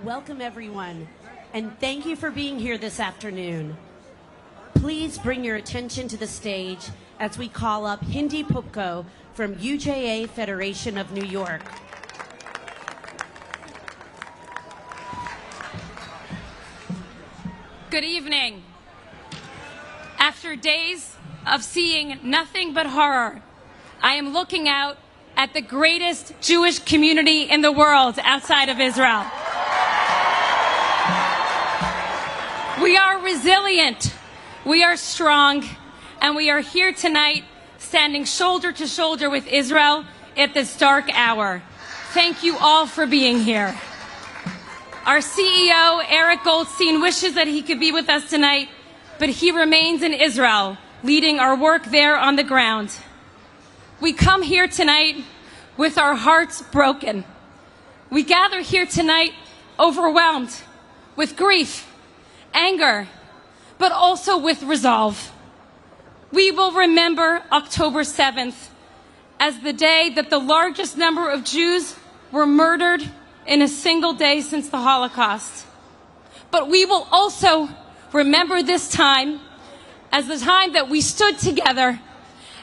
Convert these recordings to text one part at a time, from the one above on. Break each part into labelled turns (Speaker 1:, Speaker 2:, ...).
Speaker 1: Welcome, everyone, and thank you for being here this afternoon. Please bring your attention to the stage as we call up Hindi Pupko from UJA Federation of New York.
Speaker 2: Good evening. After days of seeing nothing but horror, I am looking out at the greatest Jewish community in the world outside of Israel. We are resilient, we are strong, and we are here tonight standing shoulder to shoulder with Israel at this dark hour. Thank you all for being here. Our CEO, Eric Goldstein, wishes that he could be with us tonight, but he remains in Israel, leading our work there on the ground. We come here tonight with our hearts broken. We gather here tonight overwhelmed with grief, anger, but also with resolve. We will remember October 7th as the day that the largest number of Jews were murdered in a single day since the Holocaust. But we will also remember this time as the time that we stood together,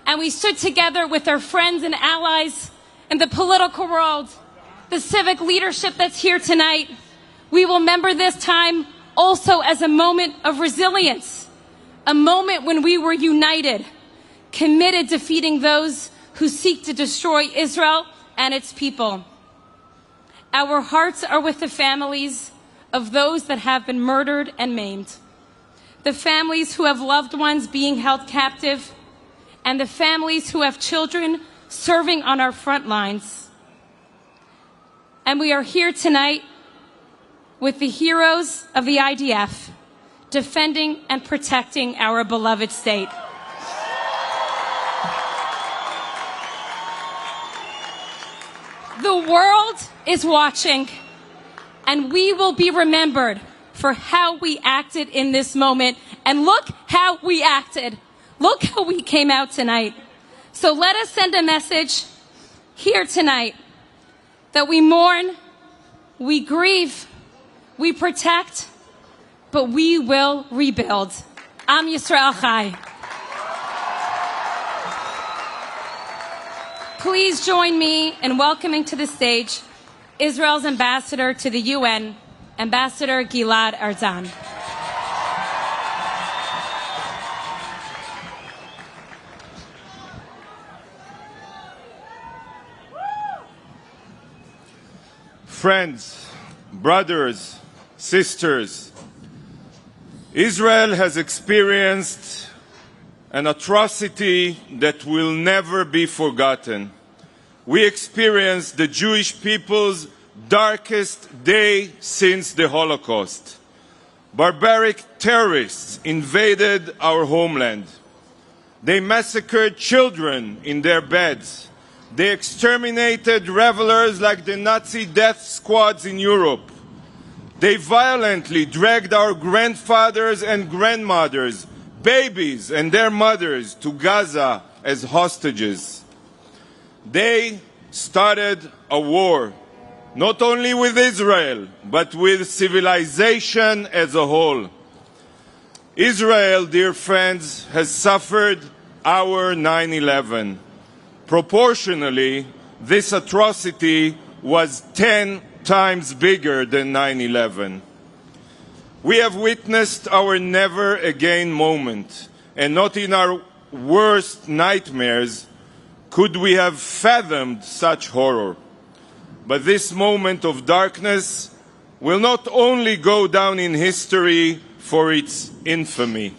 Speaker 2: and we stood together with our friends and allies in the political world, the civic leadership that's here tonight. We will remember this time also as a moment of resilience, a moment when we were united, committed to defeating those who seek to destroy Israel and its people. Our hearts are with the families of those that have been murdered and maimed, the families who have loved ones being held captive, and the families who have children serving on our front lines. And we are here tonight with the heroes of the IDF, defending and protecting our beloved state. The world is watching, and we will be remembered for how we acted in this moment. And look how we acted. Look how we came out tonight. So let us send a message here tonight that we mourn, we grieve, we protect, but we will rebuild. Am Yisrael Chai. Please join me in welcoming to the stage Israel's ambassador to the UN, Ambassador Gilad Erdan.
Speaker 3: Friends, brothers, sisters, Israel has experienced an atrocity that will never be forgotten. We experienced the Jewish people's darkest day since the Holocaust. Barbaric terrorists invaded our homeland. They massacred children in their beds. They exterminated revelers like the Nazi death squads in Europe. They violently dragged our grandfathers and grandmothers, babies and their mothers to Gaza as hostages. They started a war, not only with Israel, but with civilization as a whole. Israel, dear friends, has suffered our 9/11. Proportionally, this atrocity was 10 times bigger than 9/11. We have witnessed our never again moment, and not in our worst nightmares could we have fathomed such horror. But this moment of darkness will not only go down in history for its infamy.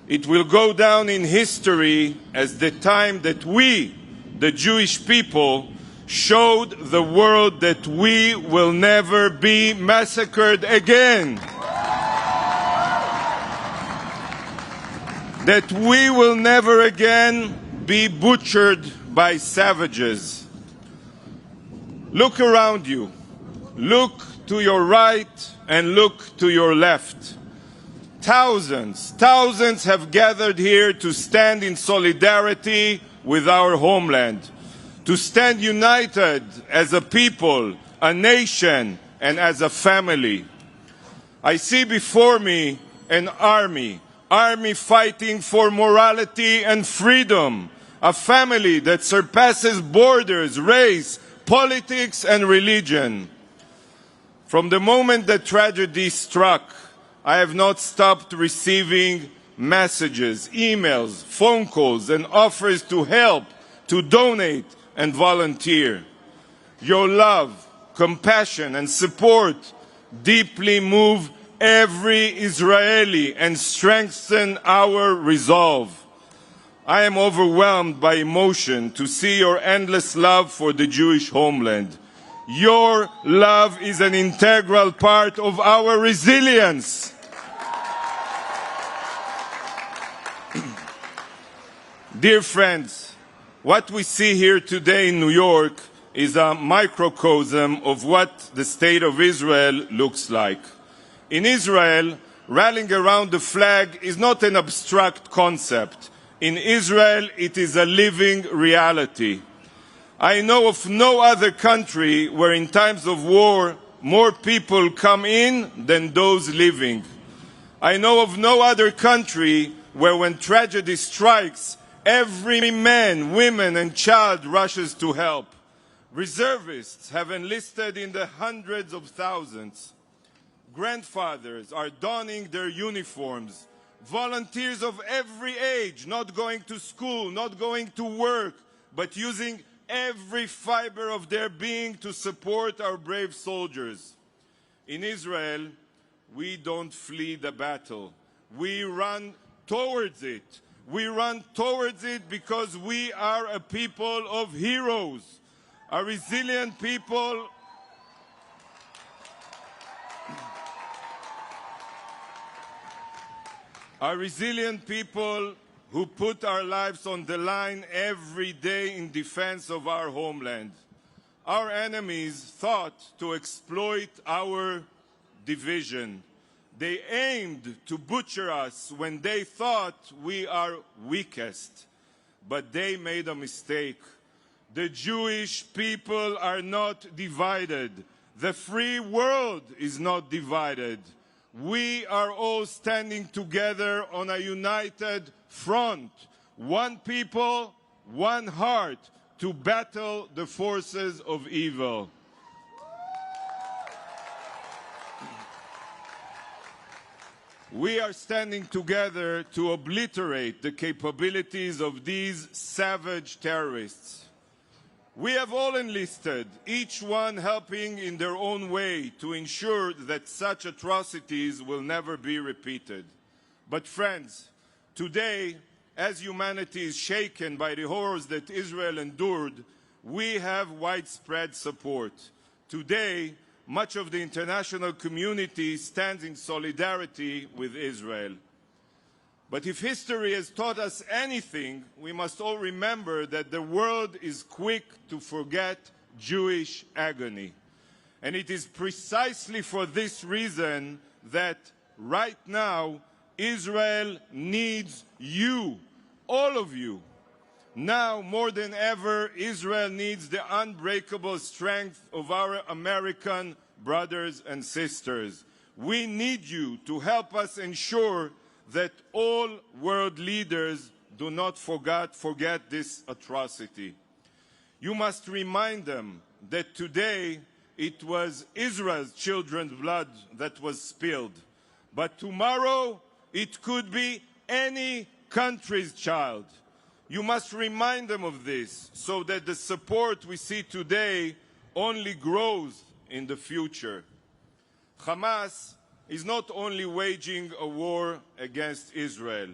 Speaker 3: It will go down in history as the time that we, the Jewish people, showed the world that we will never be massacred again. That we will never again be butchered by savages. Look around you. Look to your right and look to your left. Thousands have gathered here to stand in solidarity with our homeland, to stand united as a people, a nation, and as a family. I see before me an army fighting for morality and freedom, a family that surpasses borders, race, politics, and religion. From the moment that tragedy struck, I have not stopped receiving messages, emails, phone calls, and offers to help, to donate, and volunteer. Your love, compassion, and support deeply move every Israeli and strengthen our resolve. I am overwhelmed by emotion to see your endless love for the Jewish homeland. Your love is an integral part of our resilience. Dear friends, what we see here today in New York is a microcosm of what the state of Israel looks like. In Israel, rallying around the flag is not an abstract concept. In Israel, it is a living reality. I know of no other country where in times of war, more people come in than those living. I know of no other country where when tragedy strikes, every man, woman, and child rushes to help. Reservists have enlisted in the hundreds of thousands. Grandfathers are donning their uniforms. Volunteers of every age, not going to school, not going to work, but using every fiber of their being to support our brave soldiers. In Israel, we don't flee the battle. We run towards it. We run towards it because we are a people of heroes, a resilient people. A resilient people who put our lives on the line every day in defense of our homeland. Our enemies thought to exploit our division. They aimed to butcher us when they thought we are weakest. But they made a mistake. The Jewish people are not divided. The free world is not divided. We are all standing together on a united front. One people, one heart to battle the forces of evil. We are standing together to obliterate the capabilities of these savage terrorists. We have all enlisted, each one helping in their own way to ensure that such atrocities will never be repeated. But friends, today, as humanity is shaken by the horrors that Israel endured, we have widespread support. Today, much of the international community stands in solidarity with Israel. But if history has taught us anything, we must all remember that the world is quick to forget Jewish agony. And it is precisely for this reason that right now Israel needs you, all of you. Now more than ever, Israel needs the unbreakable strength of our American brothers and sisters. We need you to help us ensure that all world leaders do not forget this atrocity. You must remind them that today it was Israel's children's blood that was spilled, but tomorrow it could be any country's child. You must remind them of this so that the support we see today only grows in the future. Hamas is not only waging a war against Israel.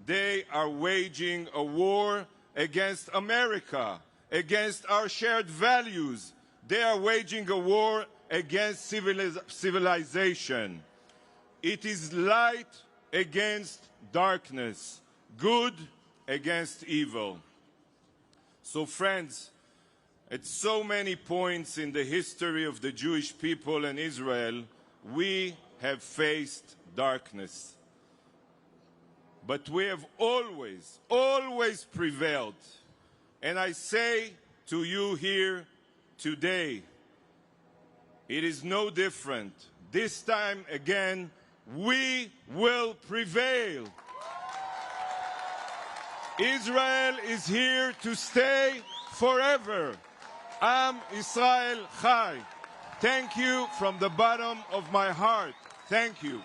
Speaker 3: They are waging a war against America, against our shared values. They are waging a war against civilization. It is light against darkness, good against evil. So friends, at so many points in the history of the Jewish people and Israel, we have faced darkness. But we have always prevailed. And I say to you here today, it is no different. This time again, we will prevail. Israel is here to stay forever. Am Israel Chai. Thank you from the bottom of my heart. Thank you.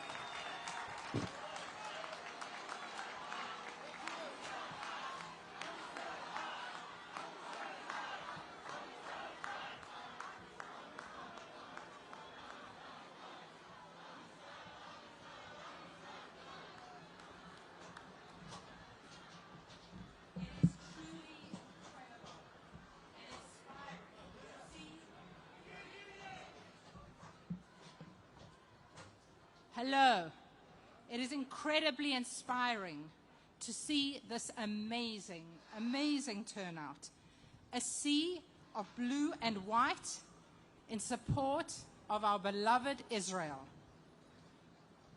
Speaker 4: Hello. It is incredibly inspiring to see this amazing, amazing turnout. A sea of blue and white in support of our beloved Israel.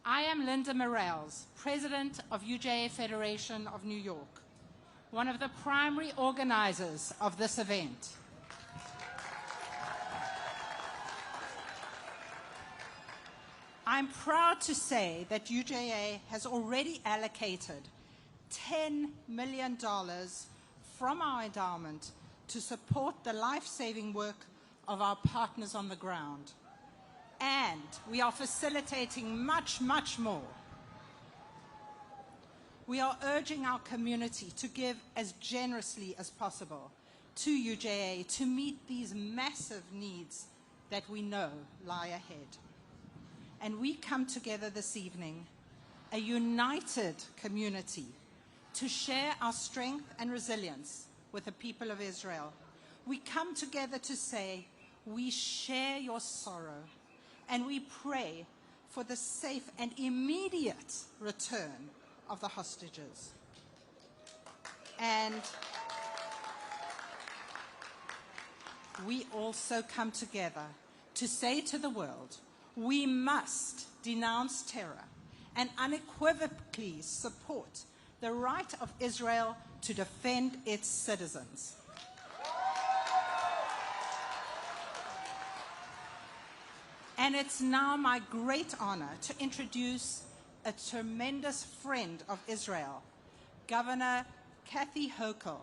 Speaker 4: I am Linda Morales, President of UJA Federation of New York, one of the primary organizers of this event. I'm proud to say that UJA has already allocated $10 million from our endowment to support the life-saving work of our partners on the ground. And we are facilitating much, much more. We are urging our community to give as generously as possible to UJA to meet these massive needs that we know lie ahead. And we come together this evening, a united community, to share our strength and resilience with the people of Israel. We come together to say, we share your sorrow, and we pray for the safe and immediate return of the hostages. And we also come together to say to the world, we must denounce terror and unequivocally support the right of Israel to defend its citizens. And it's now my great honor to introduce a tremendous friend of Israel, Governor Kathy Hochul.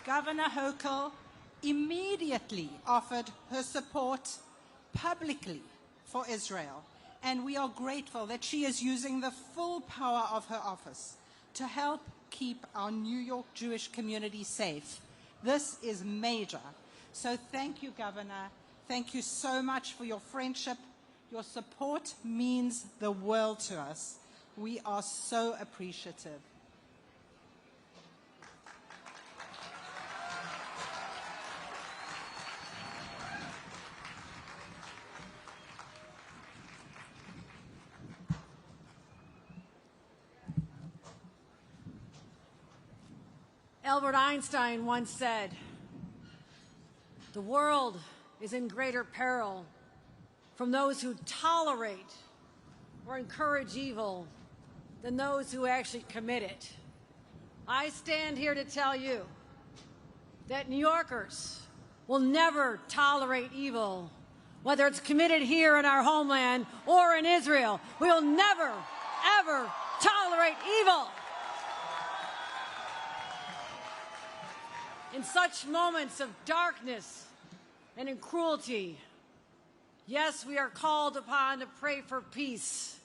Speaker 4: Governor Hochul immediately offered her support publicly for Israel, and we are grateful that she is using the full power of her office to help keep our New York Jewish community safe. This is major. So thank you, Governor. Thank you so much for your friendship. Your support means the world to us. We are so appreciative.
Speaker 5: Albert Einstein once said, "The world is in greater peril from those who tolerate or encourage evil than those who actually commit it." I stand here to tell you that New Yorkers will never tolerate evil, whether it's committed here in our homeland or in Israel. We will never, ever tolerate evil. In such moments of darkness and in cruelty, yes, we are called upon to pray for peace,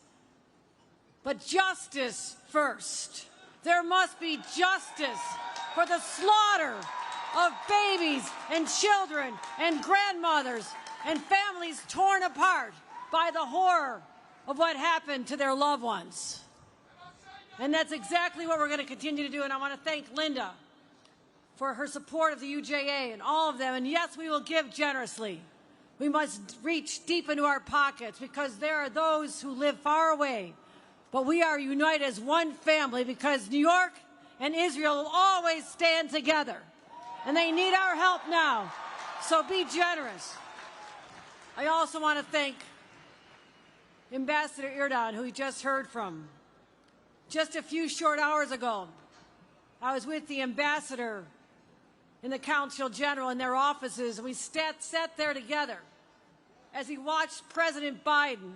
Speaker 5: but justice first. There must be justice for the slaughter of babies and children and grandmothers and families torn apart by the horror of what happened to their loved ones. And that's exactly what we're going to continue to do. And I want to thank Linda for her support of the UJA and all of them. And yes, we will give generously. We must reach deep into our pockets because there are those who live far away. But we are united as one family because New York and Israel will always stand together. And they need our help now. So be generous. I also want to thank Ambassador Erdogan, who we just heard from. Just a few short hours ago, I was with the ambassador in the Consul General in their offices, and we sat there together as he watched President Biden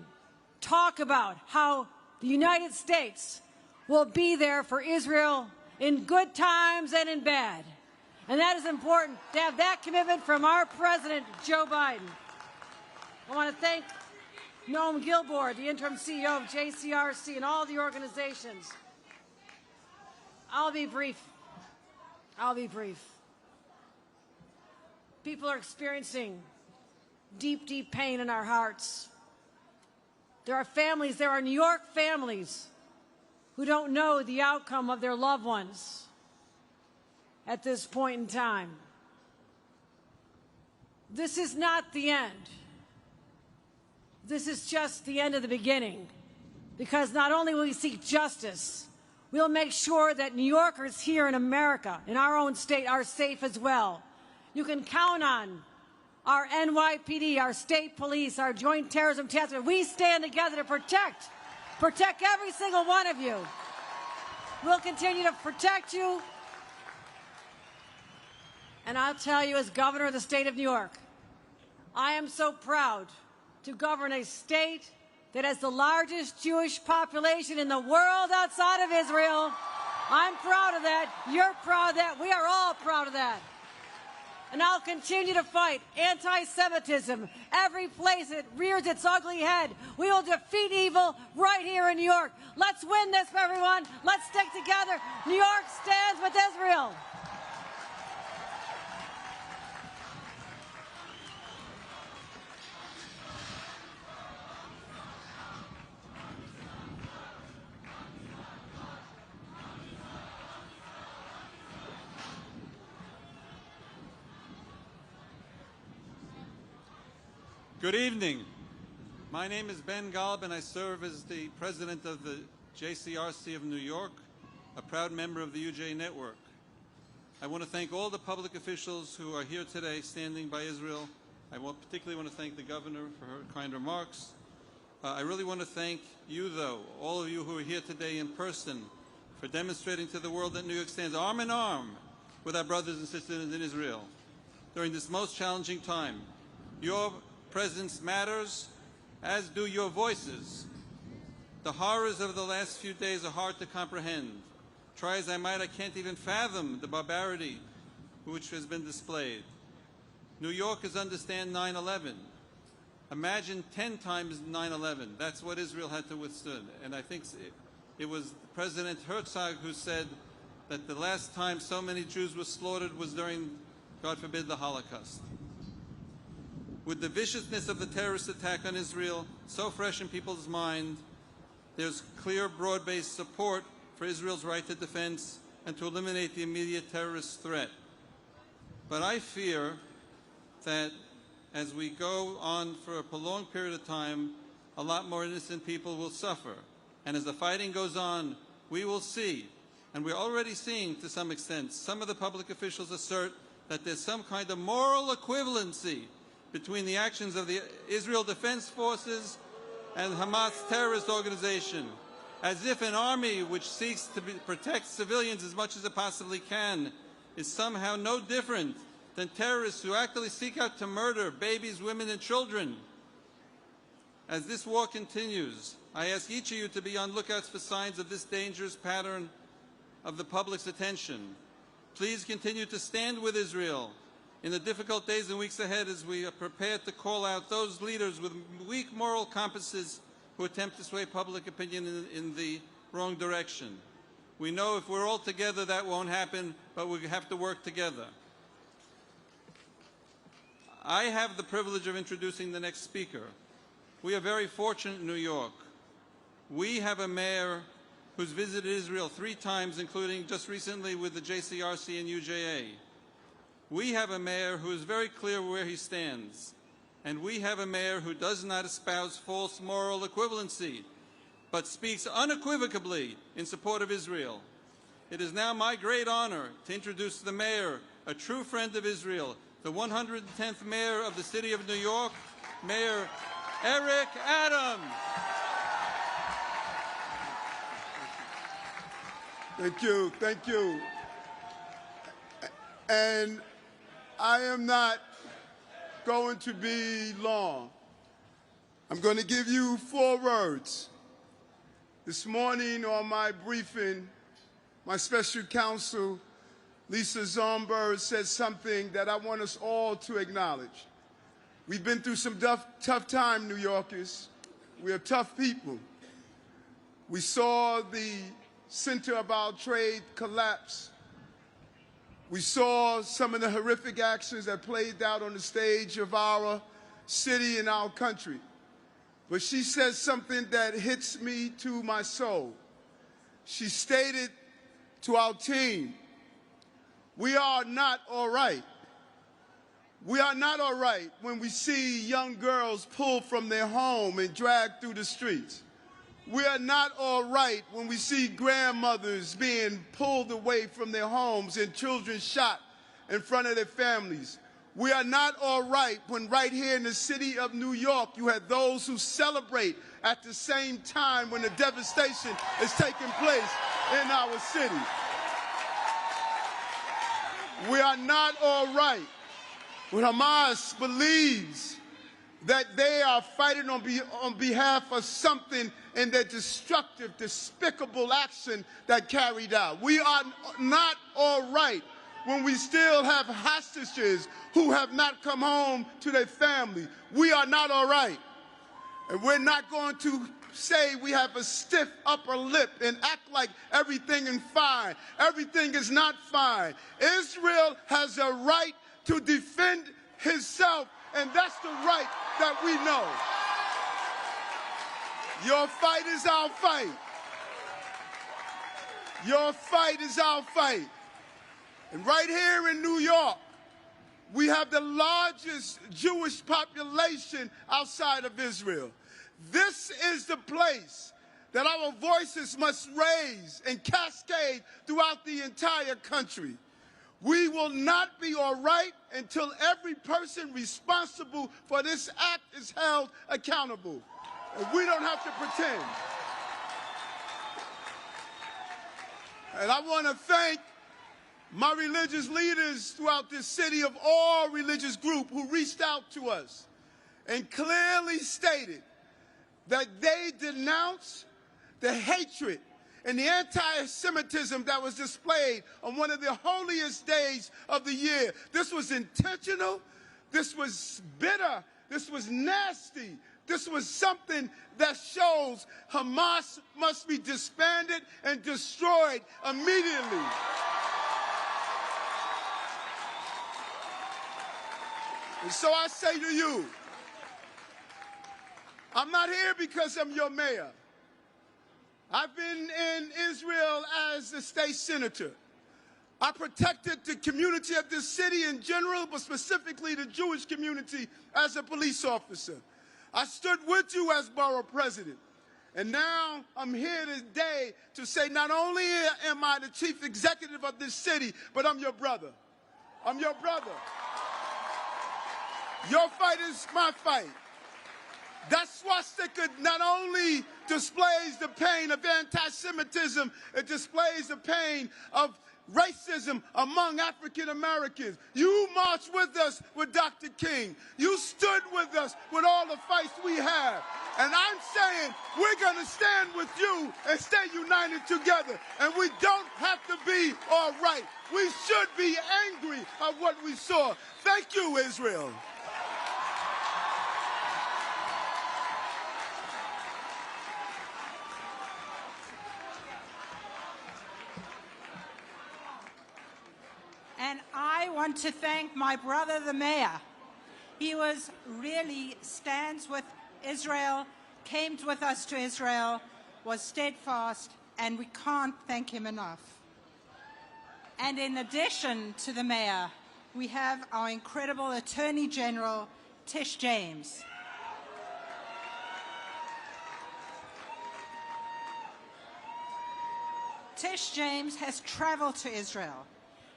Speaker 5: talk about how the United States will be there for Israel in good times and in bad. And that is important to have that commitment from our President, Joe Biden. I want to thank Noam Gilboard, the interim CEO of JCRC, and all the organizations. I'll be brief. People are experiencing deep, deep pain in our hearts. There are families, there are New York families who don't know the outcome of their loved ones at this point in time. This is not the end. This is just the end of the beginning, because not only will we seek justice, we'll make sure that New Yorkers here in America, in our own state, are safe as well. You can count on our NYPD, our state police, our Joint Terrorism Task Force. We stand together to protect every single one of you. We'll continue to protect you. And I'll tell you, as governor of the state of New York, I am so proud to govern a state that has the largest Jewish population in the world outside of Israel. I'm proud of that. You're proud of that. We are all proud of that. And I'll continue to fight anti-Semitism every place it rears its ugly head. We will defeat evil right here in New York. Let's win this, everyone. Let's stick together. New York stands with Israel.
Speaker 6: Good evening. My name is Ben Golub, and I serve as the president of the JCRC of New York, a proud member of the UJ network. I want to thank all the public officials who are here today standing by Israel. I particularly want to thank the governor for her kind remarks. I really want to thank you, though, all of you who are here today in person, for demonstrating to the world that New York stands arm in arm with our brothers and sisters in Israel during this most challenging time. Your presence matters, as do your voices. The horrors of the last few days are hard to comprehend. Try as I might, I can't even fathom the barbarity which has been displayed. New Yorkers understand 9/11. Imagine 10 times 9/11. That's what Israel had to withstand. And I think it was President Herzog who said that the last time so many Jews were slaughtered was during, God forbid, the Holocaust. With the viciousness of the terrorist attack on Israel so fresh in people's mind, there's clear, broad-based support for Israel's right to defense and to eliminate the immediate terrorist threat. But I fear that as we go on for a prolonged period of time, a lot more innocent people will suffer. And as the fighting goes on, we will see, and we're already seeing to some extent, some of the public officials assert that there's some kind of moral equivalency between the actions of the Israel Defense Forces and Hamas terrorist organization, as if an army which seeks to protect civilians as much as it possibly can is somehow no different than terrorists who actively seek out to murder babies, women, and children. As this war continues, I ask each of you to be on lookouts for signs of this dangerous pattern of the public's attention. Please continue to stand with Israel in the difficult days and weeks ahead as we are prepared to call out those leaders with weak moral compasses who attempt to sway public opinion in the wrong direction. We know if we're all together that won't happen, but we have to work together. I have the privilege of introducing the next speaker. We are very fortunate in New York. We have a mayor who's visited Israel 3 times, including just recently with the JCRC and UJA. We have a mayor who is very clear where he stands. And we have a mayor who does not espouse false moral equivalency, but speaks unequivocally in support of Israel. It is now my great honor to introduce the mayor, a true friend of Israel, the 110th mayor of the city of New York, Mayor Eric Adams.
Speaker 7: Thank you. And I am not going to be long. I'm going to give you 4 words. This morning on my briefing, my special counsel, Lisa Zomberg, said something that I want us all to acknowledge. We've been through some tough time, New Yorkers. We are tough people. We saw the center of our trade collapse. We saw some of the horrific actions that played out on the stage of our city and our country. But she said something that hits me to my soul. She stated to our team, we are not all right. We are not all right when we see young girls pulled from their home and dragged through the streets. We are not all right when we see grandmothers being pulled away from their homes and children shot in front of their families. We are not all right when right here in the city of New York you have those who celebrate at the same time when the devastation is taking place in our city. We are not all right when Hamas believes that they are fighting on behalf of something in their destructive, despicable action that carried out. We are not all right when we still have hostages who have not come home to their family. We are not all right. And we're not going to say we have a stiff upper lip and act like everything is fine. Everything is not fine. Israel has a right to defend himself, and that's the right that we know. Your fight is our fight. Your fight is our fight. And right here in New York, we have the largest Jewish population outside of Israel. This is the place that our voices must raise and cascade throughout the entire country. We will not be all right until every person responsible for this act is held accountable. And we don't have to pretend. And I want to thank my religious leaders throughout this city of all religious groups who reached out to us and clearly stated that they denounce the hatred and the anti-Semitism that was displayed on one of the holiest days of the year. This was intentional. This was bitter. This was nasty. This was something that shows Hamas must be disbanded and destroyed immediately. And so I say to you, I'm not here because I'm your mayor. I've been in Israel as a state senator. I protected the community of this city in general, but specifically the Jewish community as a police officer. I stood with you as borough president. And now I'm here today to say not only am I the chief executive of this city, but I'm your brother. I'm your brother. Your fight is my fight. That swastika not only displays the pain of anti-Semitism, it displays the pain of racism among African Americans. You marched with us with Dr. King. You stood with us with all the fights we have. And I'm saying we're going to stand with you and stay united together. And we don't have to be all right. We should be angry at what we saw. Thank you, Israel.
Speaker 4: And I want to thank my brother, the mayor. He really stands with Israel, came with us to Israel, was steadfast, and we can't thank him enough. And in addition to the mayor, we have our incredible Attorney General, Tish James. Tish James has traveled to Israel.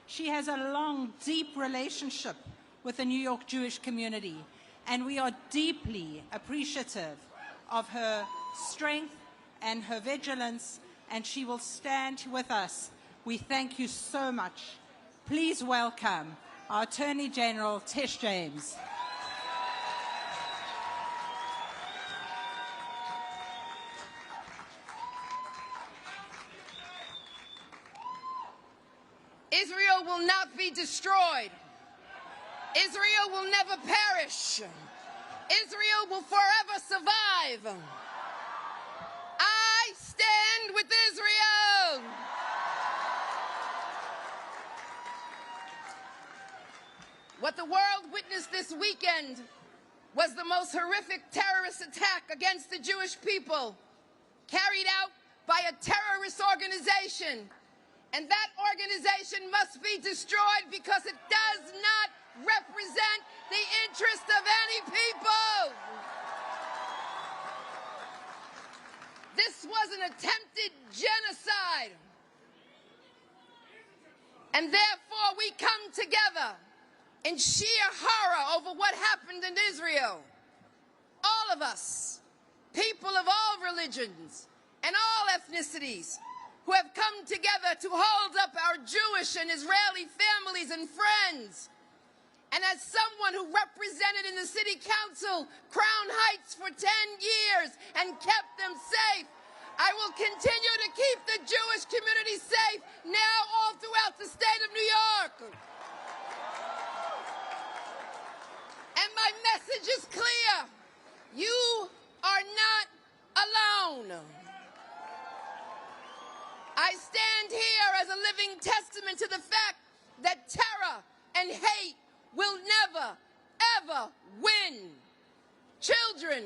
Speaker 4: She has a long, deep relationship with the New York Jewish community, and we are deeply appreciative of her strength and her vigilance, and she will stand with us. We thank you so much. Please welcome our Attorney General, Tish James.
Speaker 8: Israel will not be destroyed. Israel will never perish. Israel will forever survive. I stand with Israel. What the world witnessed this weekend was the most horrific terrorist attack against the Jewish people carried out by a terrorist organization. And that organization must be destroyed because it does not represent the interest of any people. This was an attempted genocide. And therefore we come together in sheer horror over what happened in Israel. All of us, people of all religions and all ethnicities, who have come together to hold up our Jewish and Israeli families and friends. And as someone who represented in the City Council Crown Heights for 10 years and kept them safe, I will continue to keep the Jewish community safe now all throughout the state of New York. And my message is clear. You are not alone. I stand here as a living testament to the fact that terror and hate will never, ever win. Children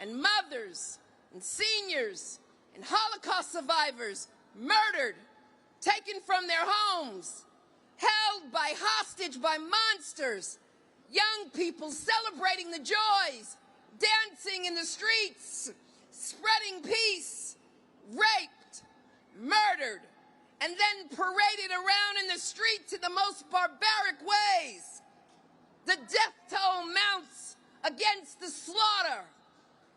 Speaker 8: and mothers and seniors and Holocaust survivors murdered, taken from their homes, held by hostage by monsters, young people celebrating the joys, dancing in the streets, spreading peace, raped, murdered, and then paraded around in the streets in the most barbaric ways. The death toll mounts against the slaughter.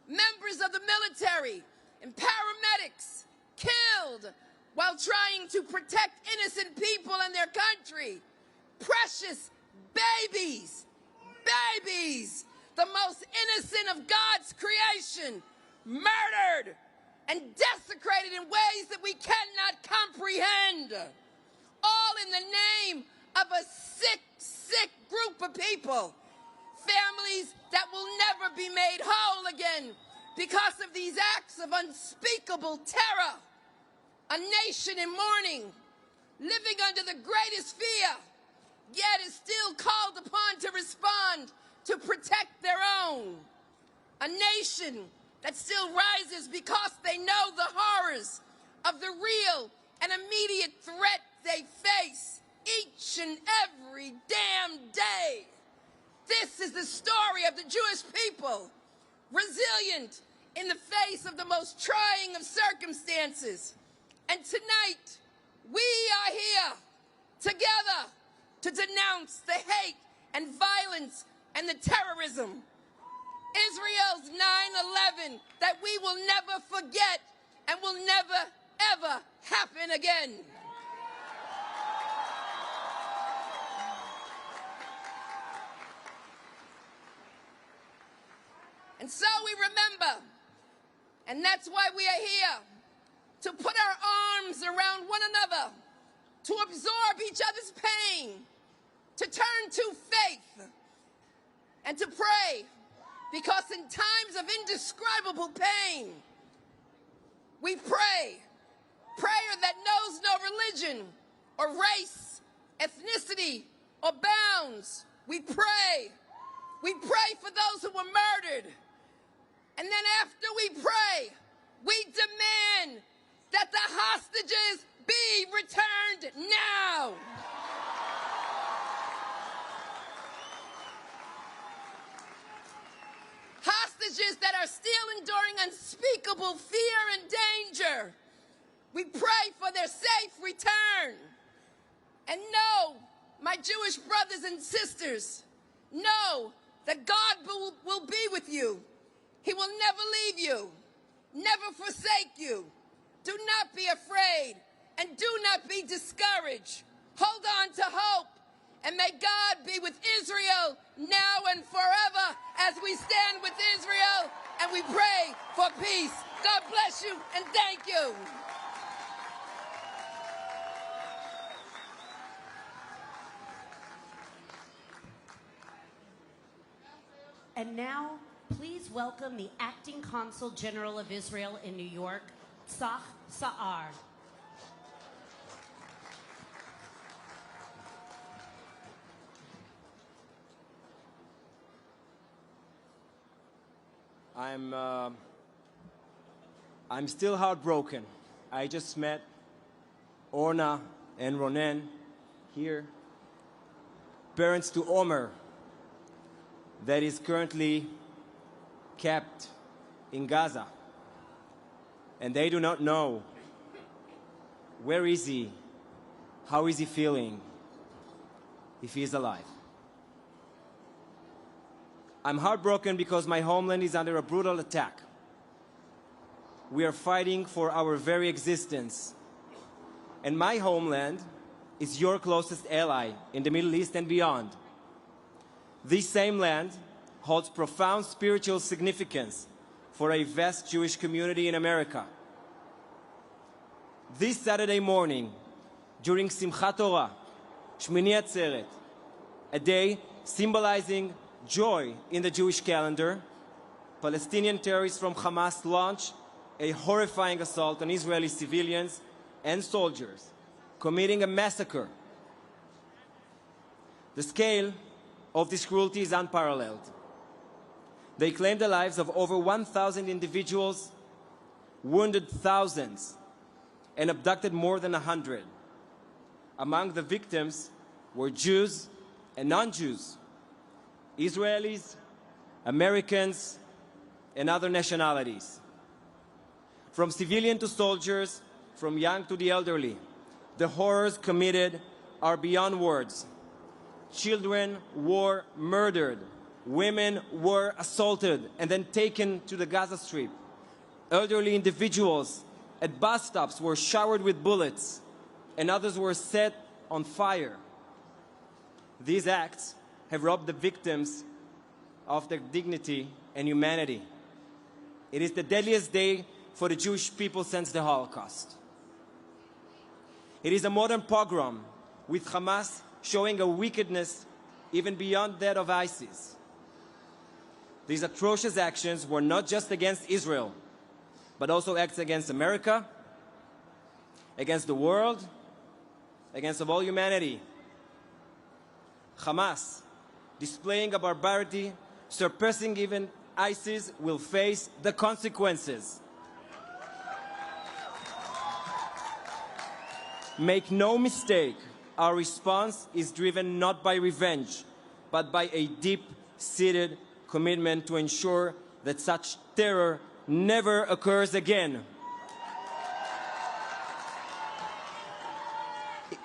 Speaker 8: Members of the military and paramedics killed while trying to protect innocent people and their country. Precious babies, the most innocent of God's creation, murdered and desecrated in ways that we cannot comprehend, all in the name of a sick, sick group of people, families that will never be made whole again because of these acts of unspeakable terror, a nation in mourning, living under the greatest fear, yet is still called upon to respond to protect their own, a nation that still rises because they know the horrors of the real and immediate threat they face each and every damn day. This is the story of the Jewish people, resilient in the face of the most trying of circumstances. And tonight, we are here together to denounce the hate and violence and the terrorism. Israel's 9/11 that we will never forget and will never, ever happen again. And so we remember, and that's why we are here, to put our arms around one another, to absorb each other's pain, to turn to faith, and to pray. Because in times of indescribable pain, we pray, prayer that knows no religion or race, ethnicity, or bounds. We pray for those who were murdered. And then after we pray, we demand that the hostages be returned now. Hostages that are still enduring unspeakable fear and danger. We pray for their safe return. And know, my Jewish brothers and sisters, know that God will be with you. He will never leave you, never forsake you. Do not be afraid and do not be discouraged. Hold on to hope And may God be with Israel now and forever as we stand with Israel and we pray for peace. God bless you and thank you.
Speaker 1: And now, please welcome the Acting Consul General of Israel in New York, Tzach Sa'ar.
Speaker 9: I'm still heartbroken. I just met Orna and Ronen here, parents to Omer, that is currently kept in Gaza. And they do not know where is he, how is he feeling, if he is alive. I'm heartbroken because my homeland is under a brutal attack. We are fighting for our very existence. And my homeland is your closest ally in the Middle East and beyond. This same land holds profound spiritual significance for a vast Jewish community in America. This Saturday morning, during Simchat Torah, Shmini Atzeret, a day symbolizing joy in the Jewish calendar, Palestinian terrorists from Hamas launched a horrifying assault on Israeli civilians and soldiers, committing a massacre. The scale of this cruelty is unparalleled. They claimed the lives of over 1,000 individuals, wounded thousands, and abducted more than 100. Among the victims were Jews and non-Jews, Israelis, Americans, and other nationalities. From civilian to soldiers, from young to the elderly, the horrors committed are beyond words. Children were murdered. Women were assaulted and then taken to the Gaza Strip. Elderly individuals at bus stops were showered with bullets, and others were set on fire. These acts have robbed the victims of their dignity and humanity. It is the deadliest day for the Jewish people since the Holocaust. It is a modern pogrom, with Hamas showing a wickedness even beyond that of ISIS. These atrocious actions were not just against Israel, but also acts against America, against the world, against all humanity. Hamas, displaying a barbarity surpassing even ISIS, will face the consequences. Make no mistake, our response is driven not by revenge, but by a deep-seated commitment to ensure that such terror never occurs again.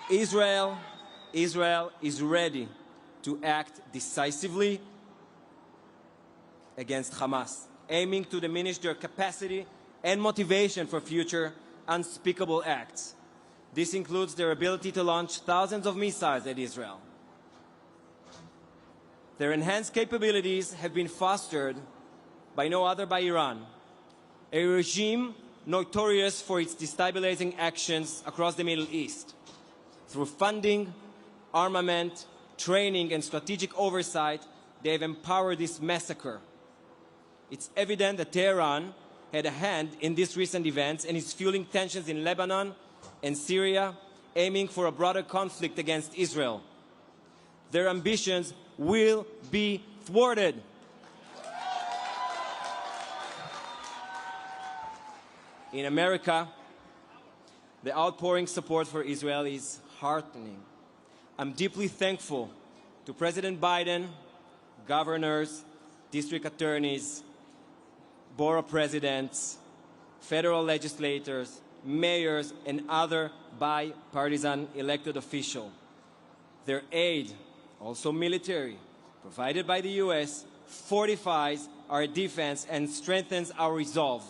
Speaker 9: Israel is ready to act decisively against Hamas, aiming to diminish their capacity and motivation for future unspeakable acts. This includes their ability to launch thousands of missiles at Israel. Their enhanced capabilities have been fostered by no other by Iran, a regime notorious for its destabilizing actions across the Middle East. Through funding, armament, training, and strategic oversight, they have empowered this massacre. It's evident that Tehran had a hand in these recent events and is fueling tensions in Lebanon and Syria, aiming for a broader conflict against Israel. Their ambitions will be thwarted. In America, the outpouring support for Israel is heartening. I'm deeply thankful to President Biden, governors, district attorneys, borough presidents, federal legislators, mayors, and other bipartisan elected officials. Their aid, also military, provided by the U.S., fortifies our defense and strengthens our resolve.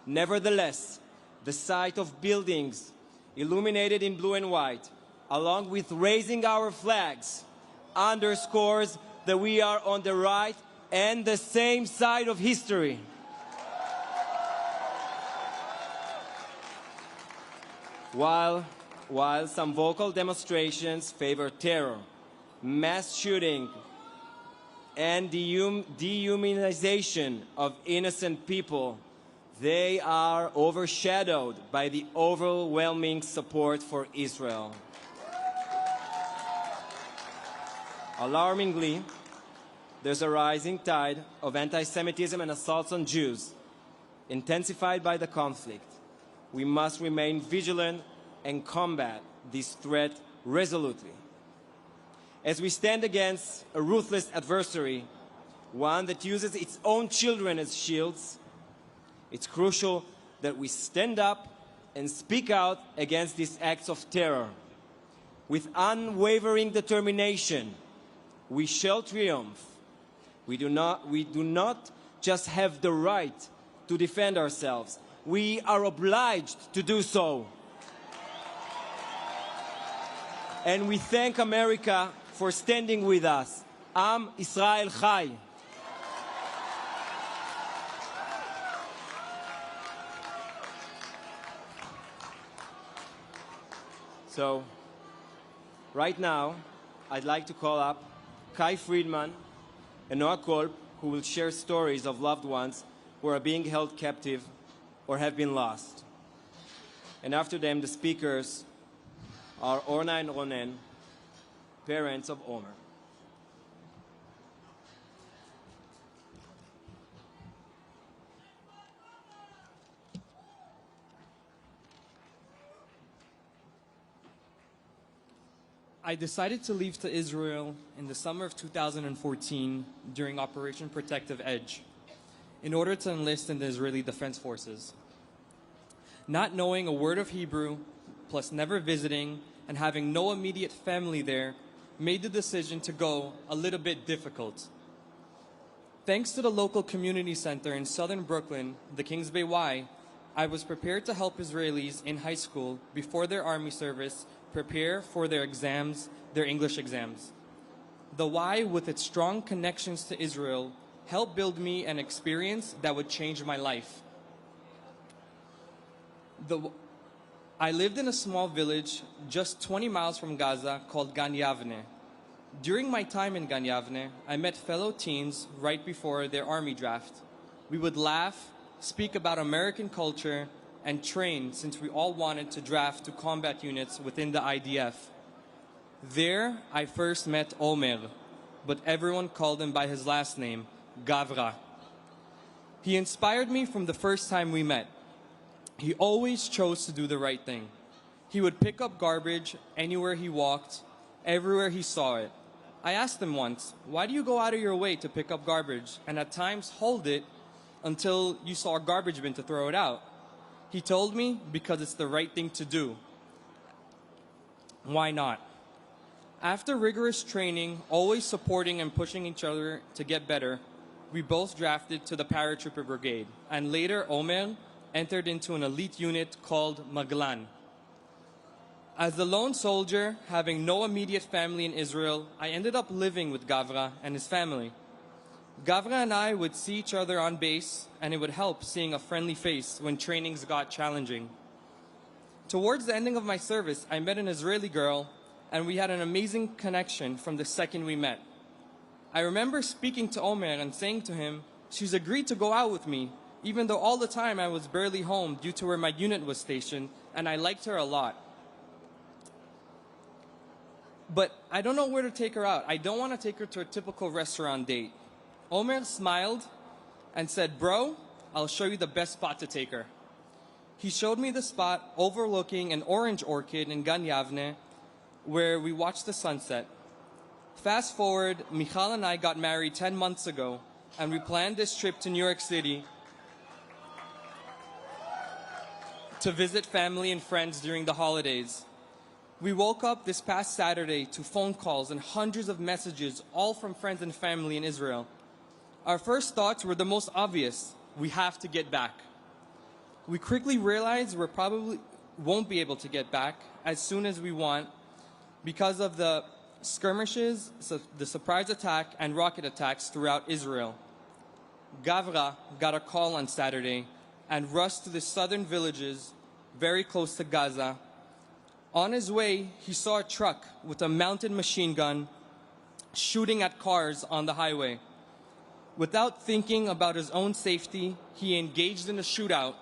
Speaker 9: Nevertheless, the sight of buildings illuminated in blue and white, along with raising our flags, underscores that we are on the right and the same side of history. While some vocal demonstrations favor terror, mass shooting, and dehumanization of innocent people, they are overshadowed by the overwhelming support for Israel. Alarmingly, there's a rising tide of anti-Semitism and assaults on Jews, intensified by the conflict. We must remain vigilant and combat this threat resolutely. As we stand against a ruthless adversary, one that uses its own children as shields, it's crucial that we stand up and speak out against these acts of terror. With unwavering determination, we shall triumph. We do not just have the right to defend ourselves. We are obliged to do so. And we thank America for standing with us. Am Israel Chai. So, right now, I'd like to call up Kai Friedman and Noah Kolb, who will share stories of loved ones who are being held captive or have been lost. And after them, the speakers are Orna and Ronen, parents of Omer.
Speaker 10: I decided to leave to Israel in the summer of 2014 during Operation Protective Edge in order to enlist in the Israeli Defense Forces. Not knowing a word of Hebrew, plus never visiting and having no immediate family there, made the decision to go a little bit difficult. Thanks to the local community center in southern Brooklyn, the Kings Bay Y, I was prepared to help Israelis in high school before their army service prepare for their exams, their English exams. The Y, with its strong connections to Israel, helped build me an experience that would change my life. I lived in a small village just 20 miles from Gaza called Gan Yavne. During my time in Gan Yavne, I met fellow teens right before their army draft. We would laugh, speak about American culture, and train since we all wanted to draft to combat units within the IDF. There, I first met Omer, but everyone called him by his last name, Gavra. He inspired me from the first time we met. He always chose to do the right thing. He would pick up garbage anywhere he walked, everywhere he saw it. I asked him once, why do you go out of your way to pick up garbage and at times hold it until you saw a garbage bin to throw it out? He told me, because it's the right thing to do. Why not? After rigorous training, always supporting and pushing each other to get better, we both drafted to the Paratrooper Brigade, and later Omer entered into an elite unit called Maglan. As the lone soldier, having no immediate family in Israel, I ended up living with Gavra and his family. Gavra and I would see each other on base, and it would help seeing a friendly face when trainings got challenging. Towards the ending of my service, I met an Israeli girl, and we had an amazing connection from the second we met. I remember speaking to Omer and saying to him, she's agreed to go out with me, even though all the time I was barely home due to where my unit was stationed, and I liked her a lot. But I don't know where to take her out. I don't want to take her to a typical restaurant date. Omer smiled and said, bro, I'll show you the best spot to take her. He showed me the spot overlooking an orange orchard in Gan Yavne, where we watched the sunset. Fast forward, Michal and I got married 10 months ago, and we planned this trip to New York City to visit family and friends during the holidays. We woke up this past Saturday to phone calls and hundreds of messages, all from friends and family in Israel. Our first thoughts were the most obvious. We have to get back. We quickly realized we probably won't be able to get back as soon as we want because of the skirmishes, the surprise attack, and rocket attacks throughout Israel. Gavra got a call on Saturday and rushed to the southern villages very close to Gaza. On his way, he saw a truck with a mounted machine gun shooting at cars on the highway. Without thinking about his own safety, he engaged in a shootout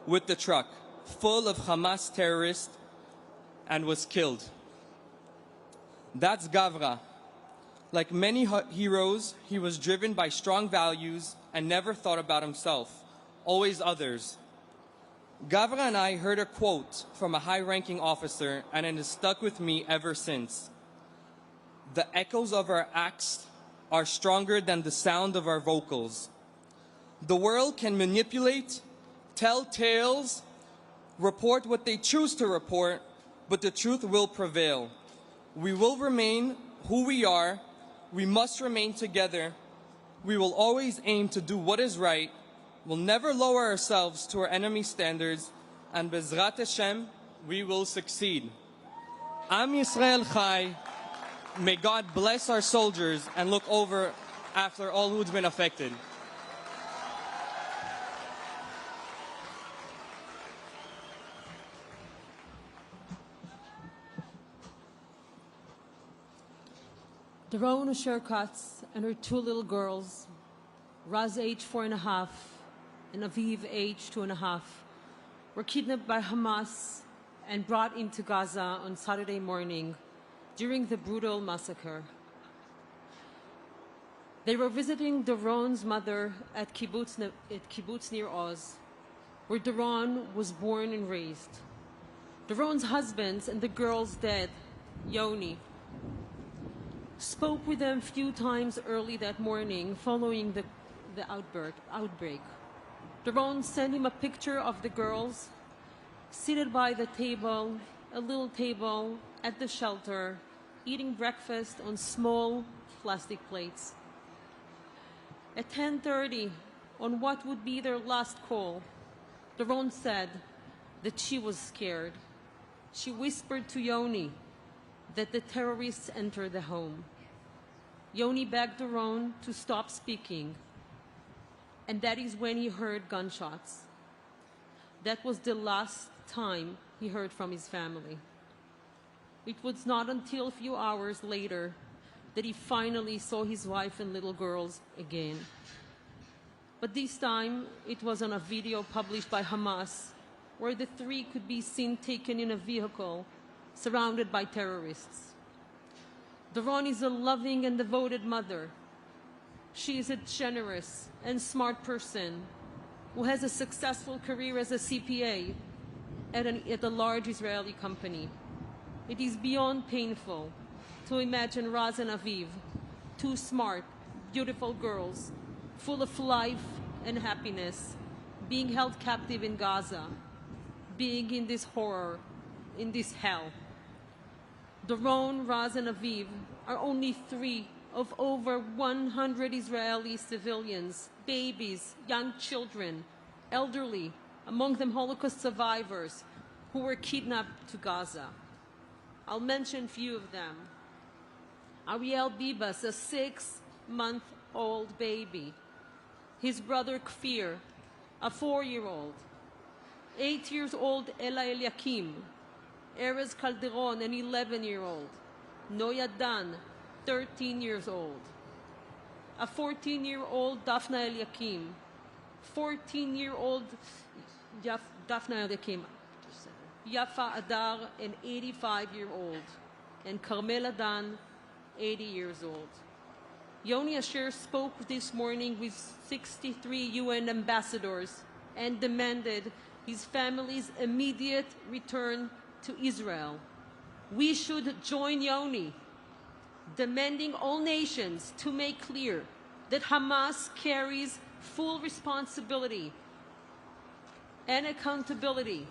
Speaker 10: with the truck full of Hamas terrorists and was killed. That's Gavra. Like many heroes, he was driven by strong values and never thought about himself, always others. Gavra and I heard a quote from a high-ranking officer, and it has stuck with me ever since. The echoes of our acts are stronger than the sound of our vocals. The world can manipulate, tell tales, report what they choose to report, but the truth will prevail. We will remain who we are. We must remain together. We will always aim to do what is right. We'll never lower ourselves to our enemy's standards, and Bezrat Hashem, we will succeed. Am Yisrael Chai. May God bless our soldiers and look over after all who's been affected.
Speaker 11: Doron Asher Katz and her two little girls, Raz age 4.5 and Aviv age 2.5, were kidnapped by Hamas and brought into Gaza on Saturday morning during the brutal massacre. They were visiting Doron's mother at kibbutz near Oz, where Doron was born and raised. Doron's husbands and the girl's dad, Yoni, spoke with them a few times early that morning following the outbreak. Doron sent him a picture of the girls seated by the table, a little table at the shelter, eating breakfast on small plastic plates. At 10:30, on what would be their last call, Doron said that she was scared. She whispered to Yoni that the terrorists entered the home. Yoni begged Doron to stop speaking, and that is when he heard gunshots. That was the last time he heard from his family. It was not until a few hours later that he finally saw his wife and little girls again. But this time, it was on a video published by Hamas, where the three could be seen taken in a vehicle surrounded by terrorists. Doron is a loving and devoted mother. She is a generous and smart person who has a successful career as a CPA at a large Israeli company. It is beyond painful to imagine Raz and Aviv, two smart, beautiful girls, full of life and happiness, being held captive in Gaza, being in this horror, in this hell. Doron, Raz, and Aviv are only 3 of over 100 Israeli civilians, babies, young children, elderly, among them Holocaust survivors, who were kidnapped to Gaza. I'll mention a few of them. Ariel Bibas, a 6-month-old baby. His brother Kfir, a 4-year-old. 8-year-old Ela Eliakim. Erez Calderon, an 11-year-old. Noya Dan, 13 years old. A 14-year-old Dafna Eliakim. 14-year-old Dafna Eliakim. Yafa Adar, an 85-year-old. And Carmela Dan, 80 years old. Yoni Asher spoke this morning with 63 UN ambassadors and demanded his family's immediate return to Israel. We should join Yoni, demanding all nations to make clear that Hamas carries full responsibility and accountability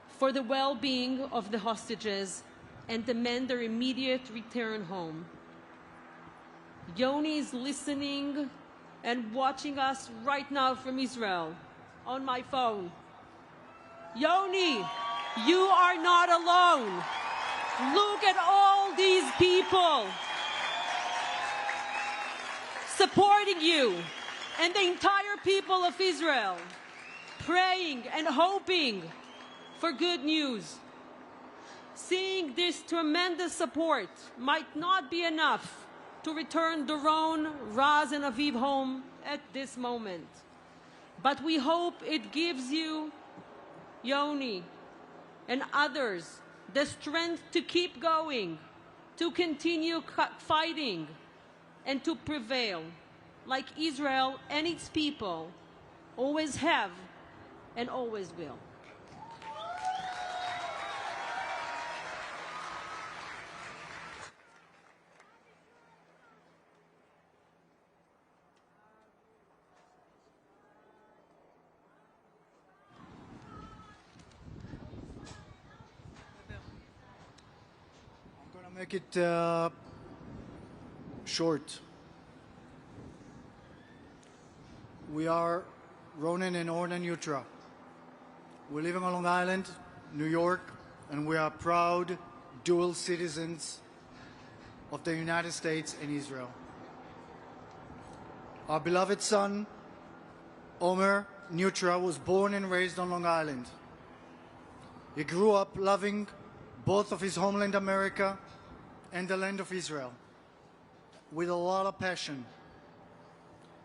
Speaker 11: for the well-being of the hostages and demand their immediate return home. Yoni is listening and watching us right now from Israel on my phone. Yoni, you are not alone. Look at all these people supporting you and the entire people of Israel, praying and hoping for good news. Seeing this tremendous support might not be enough to return Doron, Raz, and Aviv home at this moment. But we hope it gives you, Yoni, and others the strength to keep going, to continue fighting, and to prevail, like Israel and its people always have and always will.
Speaker 12: Make it short. We are Ronen and Ornan Yutra. We're living on Long Island, New York, and we are proud dual citizens of the United States and Israel. Our beloved son, Omer Nutra, was born and raised on Long Island. He grew up loving both of his homeland America and the land of Israel with a lot of passion.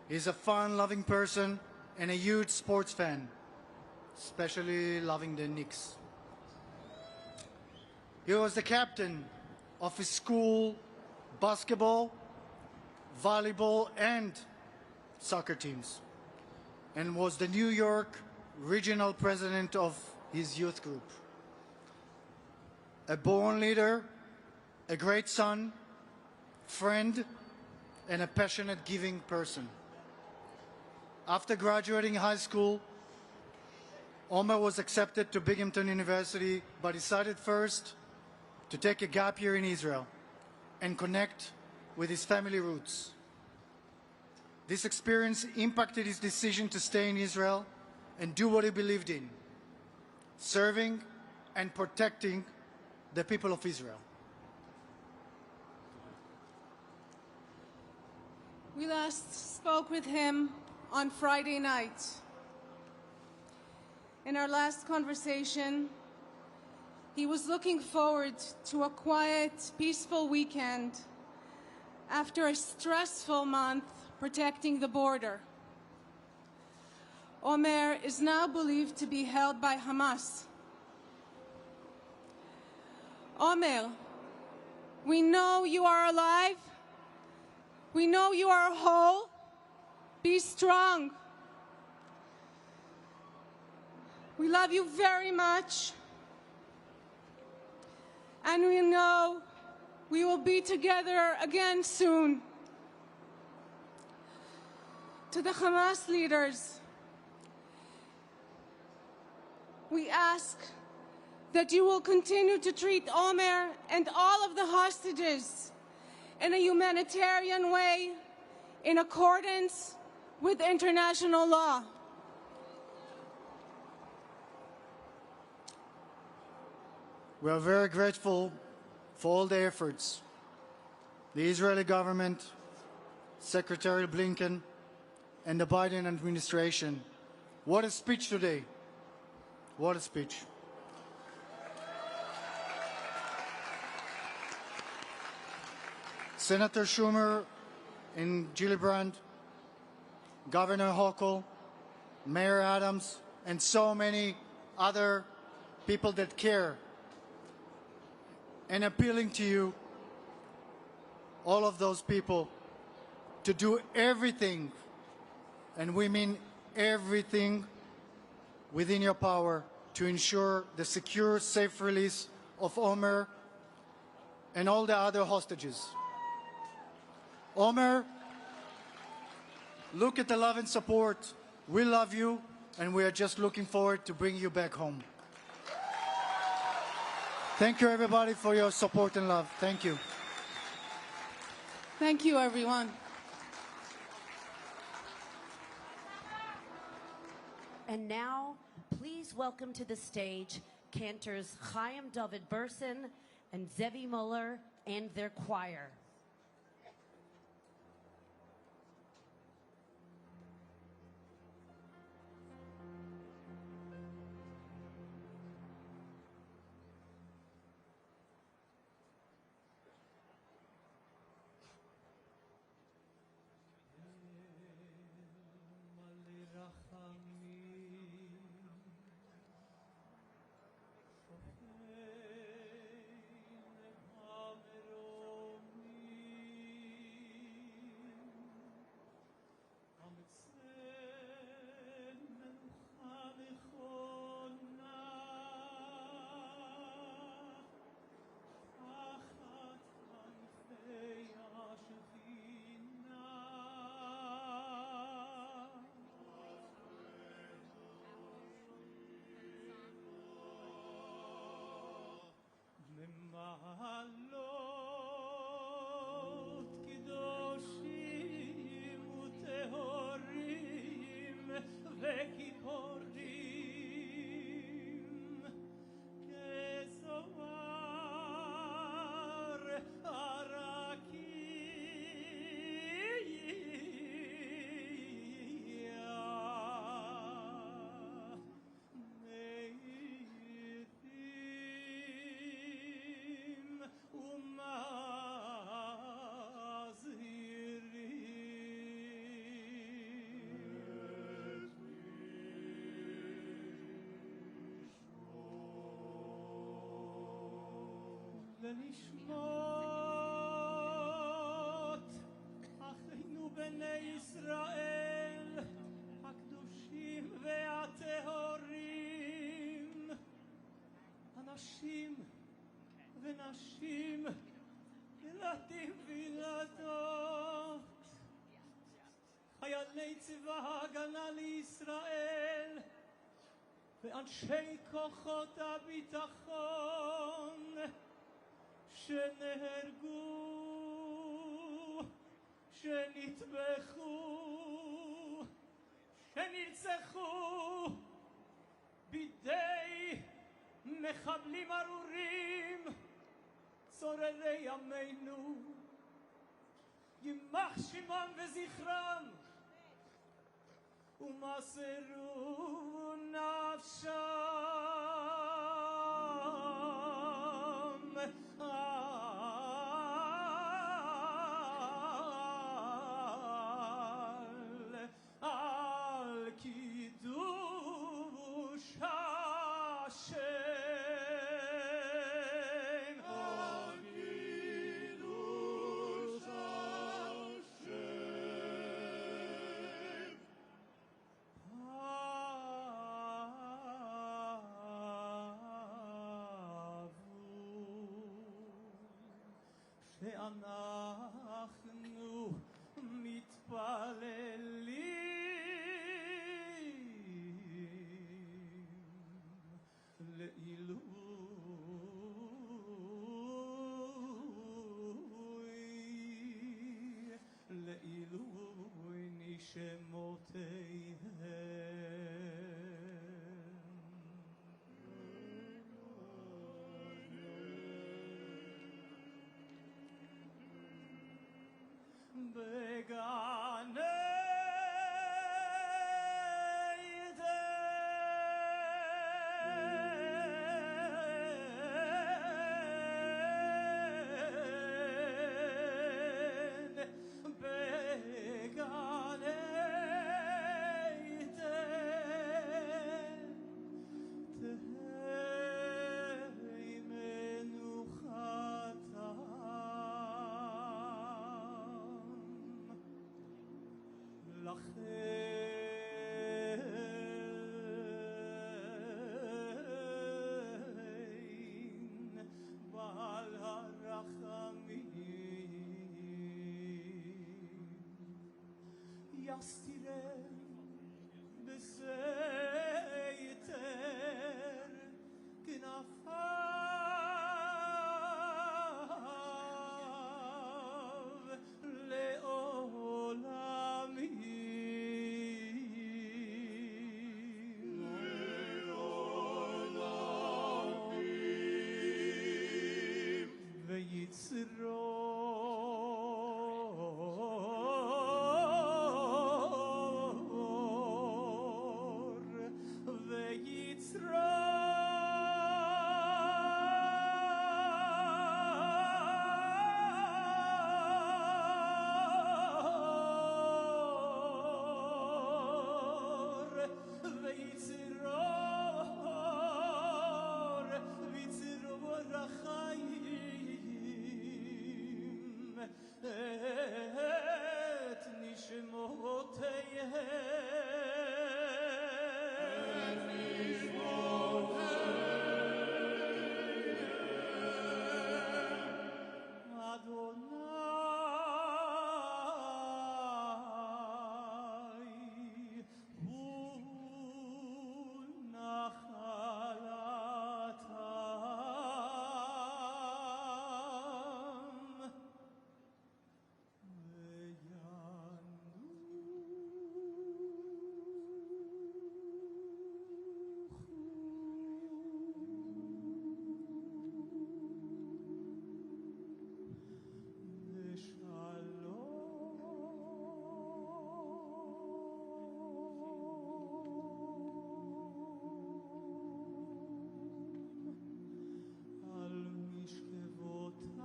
Speaker 12: He's a fun-loving person and a huge sports fan, especially loving the Knicks. He was the captain of his school basketball, volleyball, and soccer teams, and was the New York regional president of his youth group. A born leader, a great son, friend, and a passionate, giving person. After graduating high school, Omer was accepted to Binghamton University, but decided first to take a gap year in Israel and connect with his family roots. This experience impacted his decision to stay in Israel and do what he believed in, serving and protecting the people of Israel.
Speaker 13: We last spoke with him on Friday night. In our last conversation, he was looking forward to a quiet, peaceful weekend after a stressful month protecting the border. Omer is now believed to be held by Hamas. Omer, we know you are alive. We know you are whole. Be strong. We love you very much. And we know we will be together again soon. To the Hamas leaders, we ask that you will continue to treat Omer and all of the hostages in a humanitarian way in accordance with international law.
Speaker 12: We are very grateful for all the efforts the Israeli government, Secretary Blinken, and the Biden administration. What a speech today. What a speech. Senator Schumer and Gillibrand, Governor Hochul, Mayor Adams, and so many other people that care, and appealing to you, all of those people, to do everything, and we mean everything, within your power to ensure the secure, safe release of Omer and all the other hostages. Omer, look at the love and support. We love you, and we are just looking forward to bring you back home. Thank you, everybody, for your support and love. Thank you.
Speaker 13: Thank you, everyone.
Speaker 1: And now, please welcome to the stage cantors Chaim David Burson and Zevi Muller and their choir.
Speaker 14: לנשמות אחינו בני ישראל הקדושים והטהורים, אנשים ונשים, ילדים וילדות, חיילי צבא ההגנה לישראל ואנשי כוחות הביטחון שנהרגו, שנטבחו, שנרצחו בידי מחבלים ארורים, צוררי ימינו, יימח שמם וזכרם ומסרו נפשם על קידוש השם, על קידוש השם. שאנחנו מתפללים לעילוי נשמותיהם. בגן בעל הרחמים יסתירם בסתר כנפיו לעולמים, לעולמים, ויצא את נשמותיהם אדוני הוא נחלתם על משכבותיו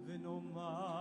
Speaker 14: ונאמר